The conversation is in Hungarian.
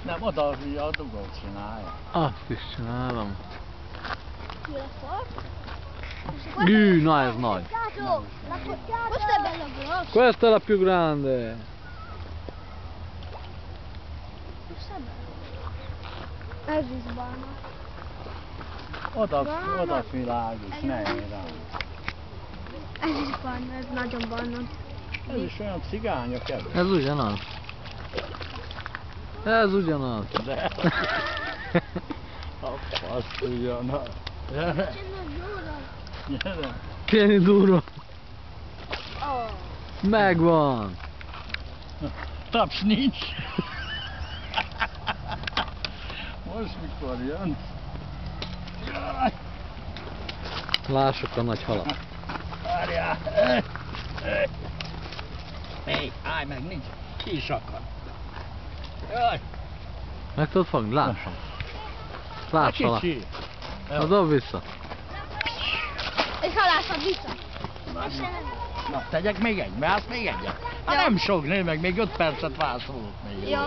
Nem, oda a dugót csinálja. Azt is csinálom. Gű, na ez nagy. Questo è la più grande. Ez is barna. Oda világít, ne ér rá. Ez is barna, ez nagyon barna. Ez is olyan cigánya kedves. Ez ugyanaz. Ez ugyanaz. De. A fasz ugyanaz. Gyere. Gyere. Tieni duro. Oh. Megvan. Taps nincs. Most mikor jön? Jaj. Lássuk a nagy halat. Várjál. Hey, állj meg, nincs. Ki is akad. Jaj. Meg tudod fogni? Lássam. Láss alá. Kicsi. Na dob vissza. És halászad vissza. Na, tegyek még egy, mert még egyet. Hát nem sok, nézd meg, még 5 percet vársz volt még. Jó.